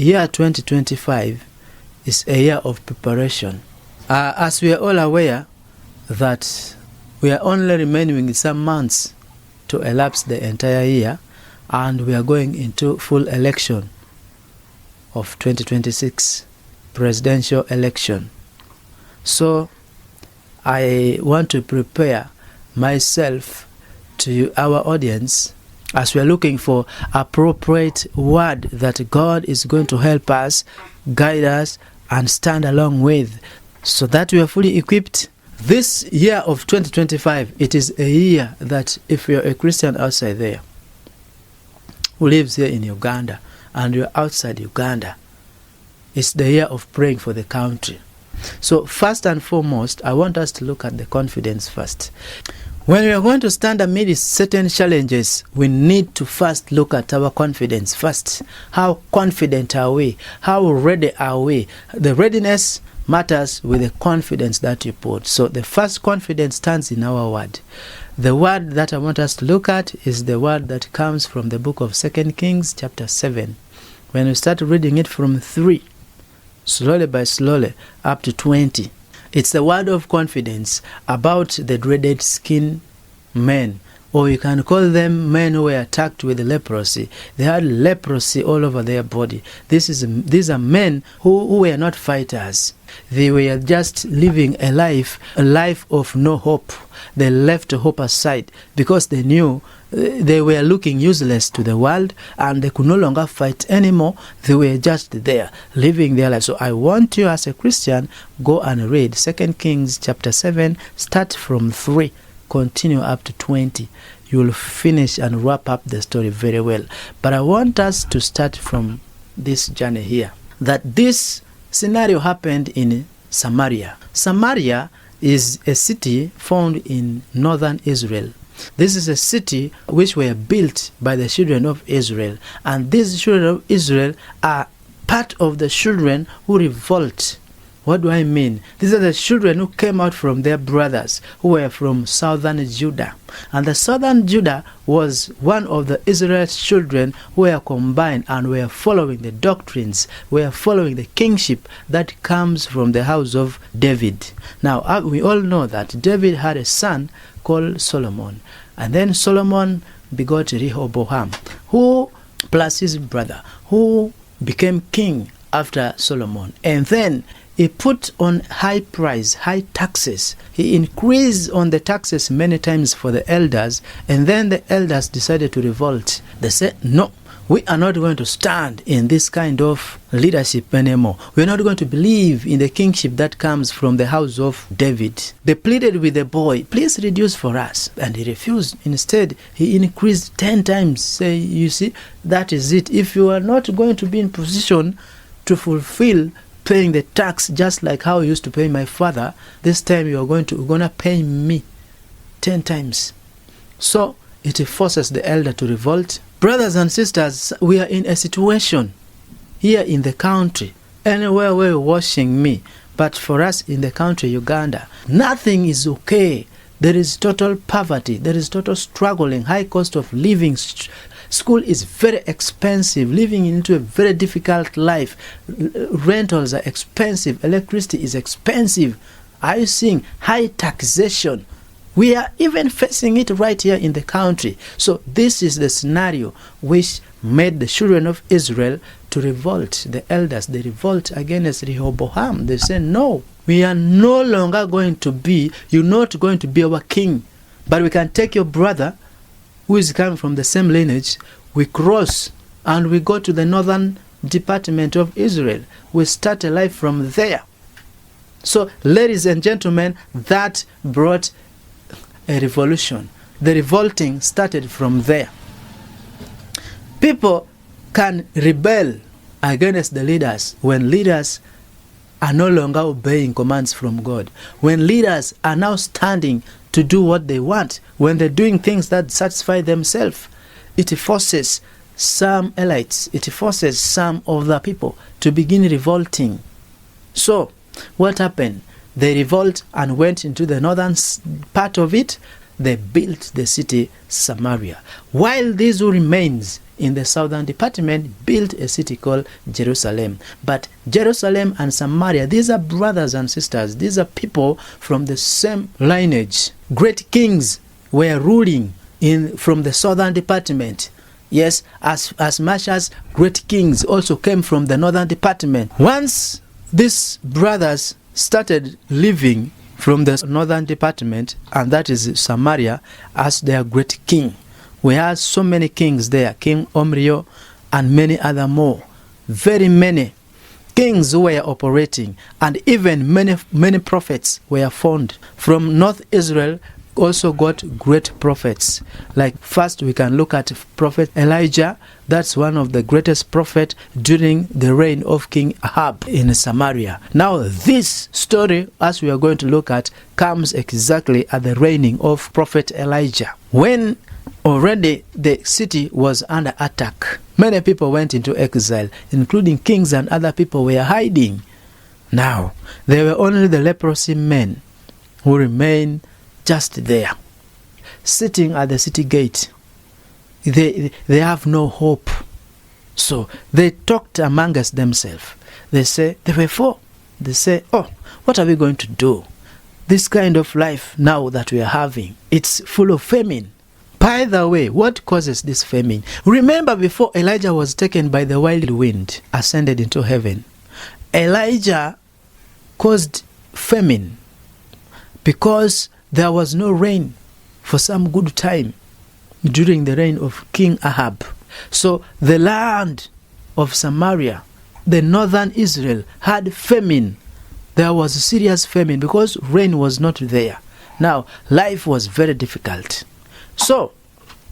year 2025 is a year of preparation. As we are all aware that we are only remaining some months to elapse the entire year, and we are going into full election of 2026 presidential election. So I want to prepare myself to our audience as we are looking for appropriate word that God is going to help us, guide us, and stand along with, so that we are fully equipped. This year of 2025, it is a year that if you're a Christian outside there, who lives here in Uganda, and you're outside Uganda, it's the year of praying for the country. So first and foremost, I want us to look at the confidence first. When we are going to stand amidst certain challenges, we need to first look at our confidence first. How confident are we? How ready are we? The readiness matters with the confidence that you put. So the first confidence stands in our word. The word that I want us to look at is the word that comes from the book of 2 Kings chapter 7. When we start reading it from 3, slowly by slowly, up to 20. It's the word of confidence about the dreaded skin men, or you can call them men who were attacked with leprosy. They had leprosy all over their body. These are men who were not fighters. They were just living a life of no hope. They left hope aside because they knew they were looking useless to the world and they could no longer fight anymore. They were just there, living their life. So I want you as a Christian, go and read 2 Kings chapter 7, start from 3, continue up to 20. You will finish and wrap up the story very well. But I want us to start from this journey here, that this scenario happened in Samaria. Samaria is a city found in northern Israel. This is a city which were built by the children of Israel, and these children of Israel are part of the children who revolt. What do I mean? These are the children who came out from their brothers who were from southern Judah. And the southern Judah was one of the Israel's children who were combined and were following the doctrines, were following the kingship that comes from the house of David. Now, we all know that David had a son called Solomon. And then Solomon begot Rehoboam, who, plus his brother, who became king after Solomon. And then he put on high taxes. He increased on the taxes many times for the elders, and then the elders decided to revolt. They said, no, we are not going to stand in this kind of leadership anymore. We are not going to believe in the kingship that comes from the house of David. They pleaded with the boy, please reduce for us. And he refused. Instead, he increased 10 times. Say, you see, that is it. If you are not going to be in position to fulfill paying the tax just like how I used to pay my father, this time you're going to pay me 10 times. So it forces the elder to revolt. Brothers and sisters, we are in a situation here in the country, anywhere where you're watching me, but for us in the country Uganda, nothing is okay. There is total poverty, there is total struggling, high cost of living. School is very expensive, living into a very difficult life. Rentals are expensive, electricity is expensive. Are you seeing high taxation? We are even facing it right here in the country. So this is the scenario which made the children of Israel to revolt. The elders, they revolt against Rehoboam. They say, no, we are no longer going to be, you're not going to be our king. But we can take your brother, who is coming from the same lineage, we cross and we go to the northern department of Israel. We start a life from there. So, ladies and gentlemen, that brought a revolution. The revolting started from there. People can rebel against the leaders when leaders are no longer obeying commands from God. When leaders are now standing to do what they want, when they're doing things that satisfy themselves, it forces some elites, it forces some of the people to begin revolting. So, what happened? They revolt and went into the northern part of it. They built the city Samaria. While these who remains in the southern department built a city called Jerusalem. But Jerusalem and Samaria, these are brothers and sisters. These are people from the same lineage. Great kings were ruling from the southern department. Yes, as much as great kings also came from the northern department. Once these brothers started living from the northern department, and that is Samaria, as their great king. We had so many kings there, King Omrio and many other more. Very many kings who were operating, and even many prophets were found. From North Israel also got great prophets. Like first we can look at Prophet Elijah. That's one of the greatest prophets during the reign of King Ahab in Samaria. Now this story, as we are going to look at, comes exactly at the reigning of Prophet Elijah, when already the city was under attack. Many people went into exile, including kings and other people were hiding. Now there were only the leprosy men who remained just there, sitting at the city gate. They have no hope. So they talked amongst themselves. They say, there were four. They say, oh, what are we going to do? This kind of life now that we are having, it's full of famine. By the way, what causes this famine? Remember, before Elijah was taken by the wild wind, ascended into heaven, Elijah caused famine because there was no rain for some good time during the reign of King Ahab. So the land of Samaria, the northern Israel, had famine. There was a serious famine because rain was not there. Now, life was very difficult. So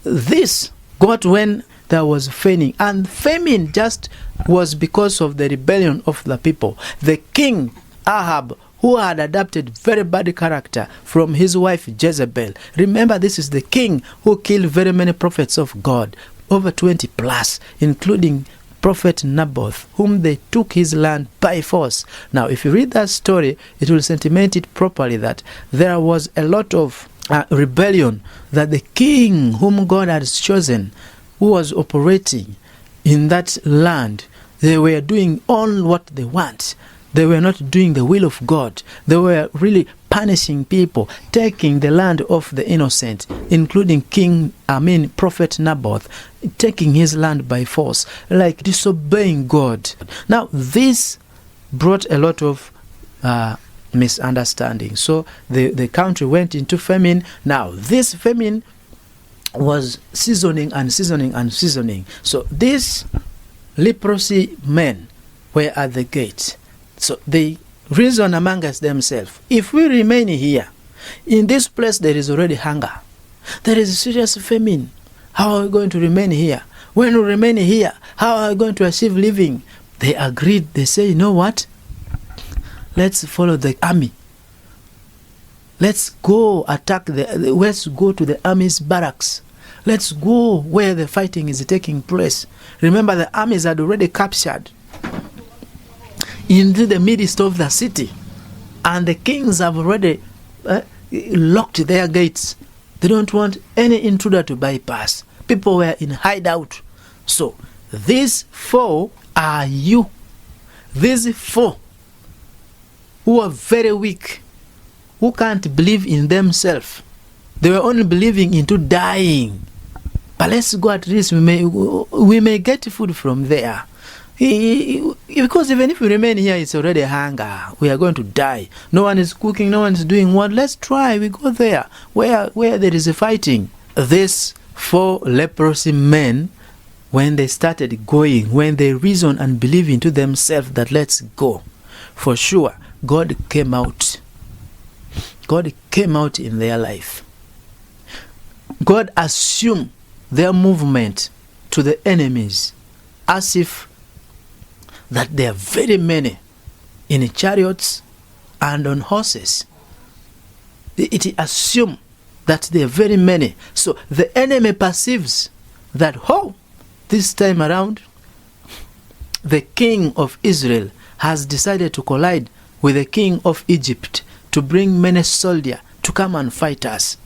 this got when there was famine, and famine just was because of the rebellion of the people. The king Ahab, who had adopted very bad character from his wife Jezebel. Remember, this is the king who killed very many prophets of God, over 20 plus, including Prophet Naboth, whom they took his land by force. Now, if you read that story, it will sentiment it properly that there was a lot of rebellion, that the king whom God had chosen, who was operating in that land, they were doing all what they want. They were not doing the will of God. They were really punishing people, taking the land of the innocent, including Prophet Naboth, taking his land by force, like disobeying God. Now, this brought a lot of misunderstanding. So the country went into famine. Now, this famine was seasoning and seasoning and seasoning. So these leprosy men were at the gate. So they reason amongst themselves, if we remain here, in this place there is already hunger. There is serious famine. How are we going to remain here? When we remain here, how are we going to achieve living? They agreed. They say, you know what? Let's follow the army. Let's go attack let's go to the army's barracks. Let's go where the fighting is taking place. Remember, the armies had already captured into the midst of the city, and the kings have already locked their gates. They don't want any intruder to bypass. People were in hideout. So these four are you. These four who are very weak, who can't believe in themselves. They were only believing into dying. But let's go, at least we may get food from there. Because even if we remain here, it's already hunger. We are going to die. No one is cooking, no one is doing what. Let's try. We go there where there is a fighting. These four leprosy men, when they started going, when they reasoned and believed into themselves that let's go, for sure, God came out. God came out in their life. God assumed their movement to the enemies as if that there are very many in chariots and on horses. It assumes that there are very many. So the enemy perceives that, this time around, the king of Israel has decided to collide with the king of Egypt to bring many soldiers to come and fight us.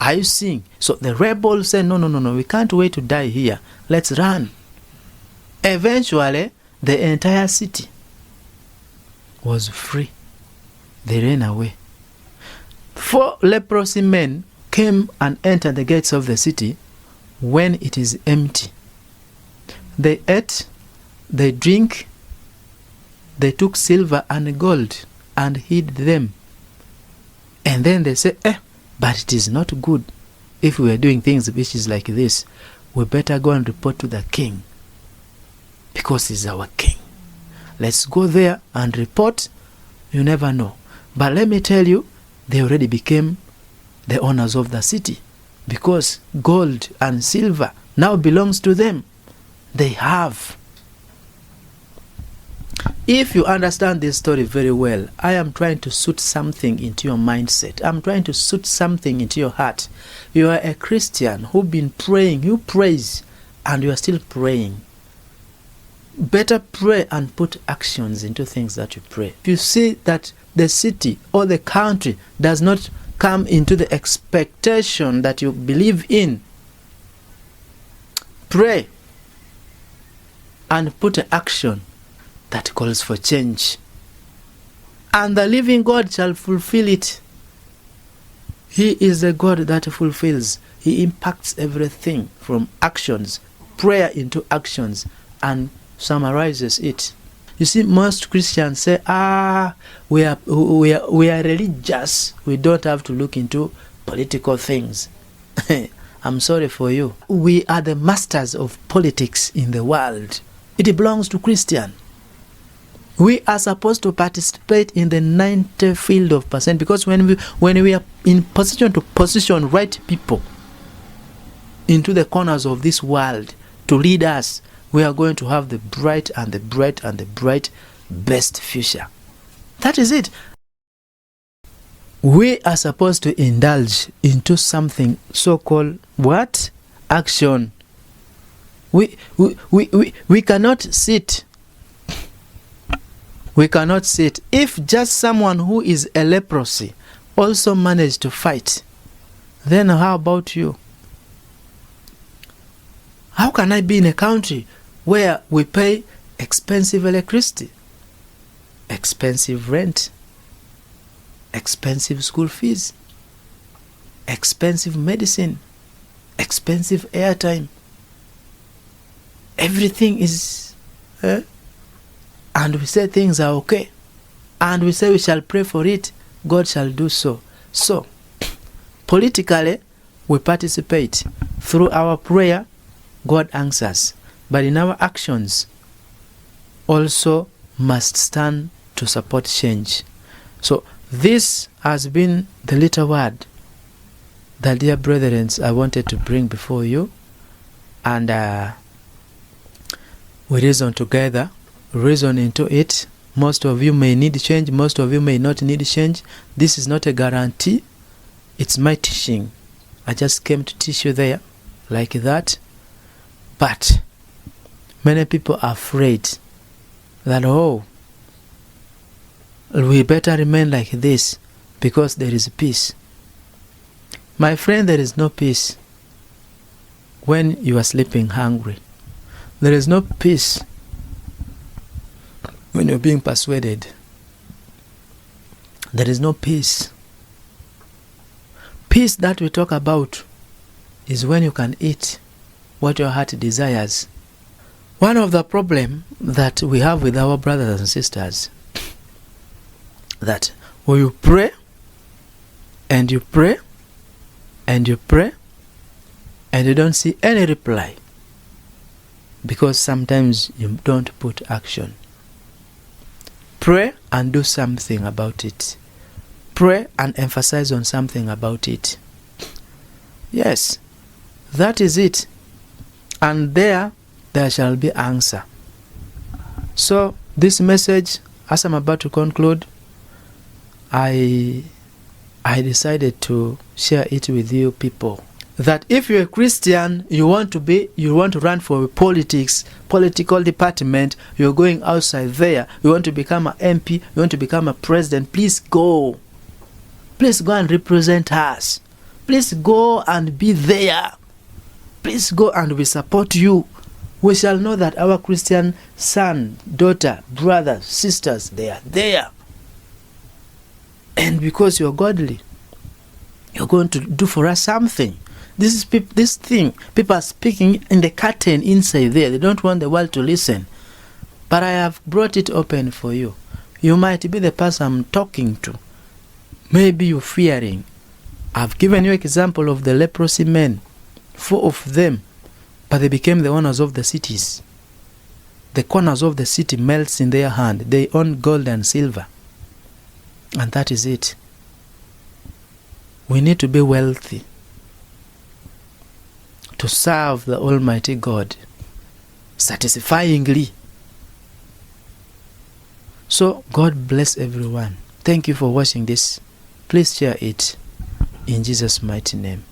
Are you seeing? So the rebels said, no, we can't wait to die here. Let's run. Eventually, the entire city was free. They ran away. 4 leprosy men came and entered the gates of the city when it is empty. They ate, they drink, they took silver and gold and hid them. And then they say, but it is not good if we are doing things which is like this. We better go and report to the king, because he's our king. Let's go there and report. You never know. But let me tell you, they already became the owners of the city, because gold and silver now belongs to them. They have. If you understand this story very well, I am trying to suit something into your mindset. I'm trying to suit something into your heart. You are a Christian who've been praying. You praise and you are still praying. Better pray and put actions into things that you pray. If you see that the city or the country does not come into the expectation that you believe in, pray and put action that calls for change. And the living God shall fulfill it. He is the God that fulfills. He impacts everything from actions, prayer into actions, and summarizes it. You see, most Christians say, we are religious. We don't have to look into political things. I'm sorry for you. We are the masters of politics in the world. It belongs to Christian. We are supposed to participate in the 90 field of percent, because when we are in position to position right people into the corners of this world to lead us, we are going to have the bright best future. That is it. We are supposed to indulge into something so-called what? Action. We cannot sit. We cannot sit. If just someone who is a leprosy also managed to fight, then how about you? How can I be in a country where we pay expensive electricity, expensive rent, expensive school fees, expensive medicine, expensive airtime? Everything is... And we say things are okay. And we say we shall pray for it. God shall do so. So, politically, we participate. Through our prayer, God answers. But in our actions, also must stand to support change. So, this has been the little word that, dear brethren, I wanted to bring before you. And we reason together. Reason into it. Most of you may need change, most of you may not need change. This is not a guarantee. It's my teaching. I just came to teach you there like that. But many people are afraid that, we better remain like this because there is peace. My friend, there is no peace when you are sleeping hungry. There is no peace when you're being persuaded. There is no peace. Peace that we talk about is when you can eat what your heart desires. One of the problems that we have with our brothers and sisters, that when you pray and you pray and you pray and you don't see any reply, because sometimes you don't put action. Pray and do something about it. Pray and emphasize on something about it. Yes, that is it. And there shall be answer. So this message, as I'm about to conclude, I decided to share it with you people. That if you're a Christian, you want to run for politics, political department, you're going outside there, you want to become an MP, you want to become a president, please go. Please go and represent us. Please go and be there. Please go and we support you. We shall know that our Christian son, daughter, brothers, sisters, they are there. And because you're godly, you're going to do for us something. This thing, people are speaking in the curtain inside there. They don't want the world to listen. But I have brought it open for you. You might be the person I'm talking to. Maybe you're fearing. I've given you an example of the leprosy men. 4 of them, but they became the owners of the cities. The corners of the city melts in their hand. They own gold and silver. And that is it. We need to be wealthy to serve the Almighty God satisfyingly. So God bless everyone. Thank you for watching this. Please share it in Jesus' mighty name.